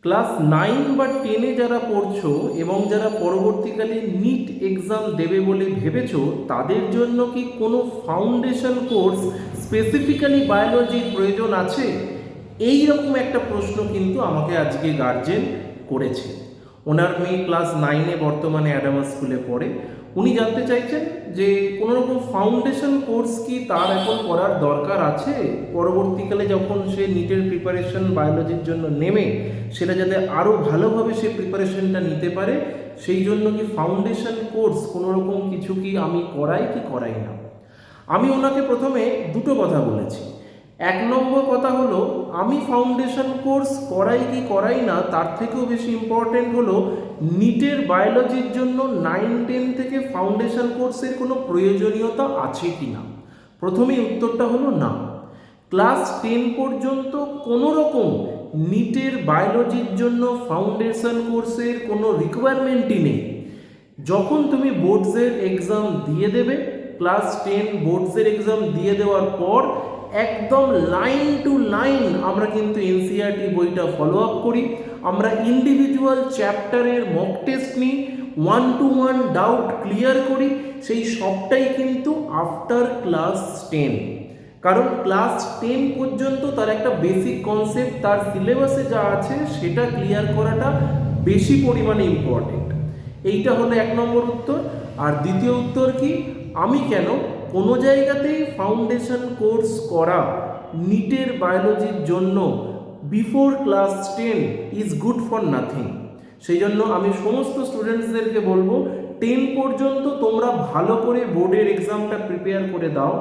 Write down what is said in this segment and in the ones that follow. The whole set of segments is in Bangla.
ক্লাস 9 বা 10-এ যারা পড়ছো এবং যারা পরবর্তীকালে নিট এক্সাম দেবে বলে ভেবেছো, তাদের জন্য কি কোনো ফাউন্ডেশন কোর্স স্পেসিফিক্যালি বায়োলজির প্রয়োজন আছে? এই রকম একটা প্রশ্ন কিন্তু আমাকে আজকে গার্জেন করেছে। ওনার মেয়ে ক্লাস 9-এ বর্তমানে অ্যাডামাস স্কুলে পড়ে। উনি জানতে চাইছেন যে কোনো রকম ফাউন্ডেশন কোর্স কি তার এখন করার দরকার আছে, পরবর্তীকালে যখন সে নিটের প্রিপারেশন বায়োলজির জন্য নেমে সেটা যাতে আরও ভালোভাবে সে প্রিপারেশনটা নিতে পারে, সেই জন্য কি ফাউন্ডেশন কোর্স কোনো রকম কিছু কি আমি করাই কি করাই না। আমি ওনাকে প্রথমে দুটো কথা বলেছি। এক নম্বর কথা হলো, আমি ফাউন্ডেশন কোর্স করাই কি করাই না তার থেকেও বেশি ইম্পর্টেন্ট হলো নিটের বায়োলজির জন্য 9-10 থেকে ফাউন্ডেশন কোর্সের কোনো প্রয়োজনীয়তা আছে কি না। প্রথমেই উত্তরটা হলো না। ক্লাস 10 পর্যন্ত কোনো রকম নিটের বায়োলজির জন্য ফাউন্ডেশন কোর্সের কোনো রিকোয়ারমেন্টই নেই। যখন তুমি বোর্ডসের এক্সাম দিয়ে দেবে, ক্লাস 10 বোর্ডসের এক্সাম দিয়ে দেওয়ার পর একদম লাইন টু লাইন আমরা কিন্তু এনসিইআরটি বইটা ফলো আপ করি, আমরা ইন্ডিভিজুয়াল চ্যাপ্টারের মক টেস্ট নিই, 1-to-1 ডাউট ক্লিয়ার করি, সেই সবটাই কিন্তু আফটার ক্লাস 10। কারণ ক্লাস 10 পর্যন্ত তার একটা বেসিক কনসেপ্ট তার সিলেবাসে যা আছে সেটা ক্লিয়ার করাটা বেশি পরিমাণে ইম্পর্টেন্ট। এইটা হলো এক নম্বর উত্তর। আর দ্বিতীয় উত্তর কি, আমি কেন কোনো জায়গাতেই ফাউন্ডেশন কোর্স করা নিটের বায়োলজির জন্য before class 10 is good for nothing. সেই জন্য আমি সমস্ত স্টুডেন্টসদেরকে বলবো, 10 পর্যন্ত তোমরা ভালো করে বোর্ডের এক্সামটা প্রিপেয়ার করে দাও।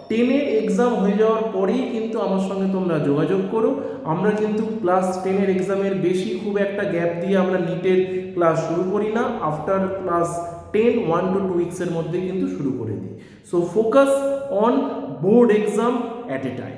10-এর এক্সাম হয়ে যাওয়ার পরেই কিন্তু আমার সঙ্গে তোমরা যোগাযোগ করো। আমরা কিন্তু ক্লাস 10-এর এক্সামের বেশি খুব একটা গ্যাপ দিয়ে আমরা নিটের ক্লাস শুরু করি না। আফটার ক্লাস 10 1 to 2 উইক্সের মধ্যে কিন্তু শুরু করে দিই। So focus on board exam at a time.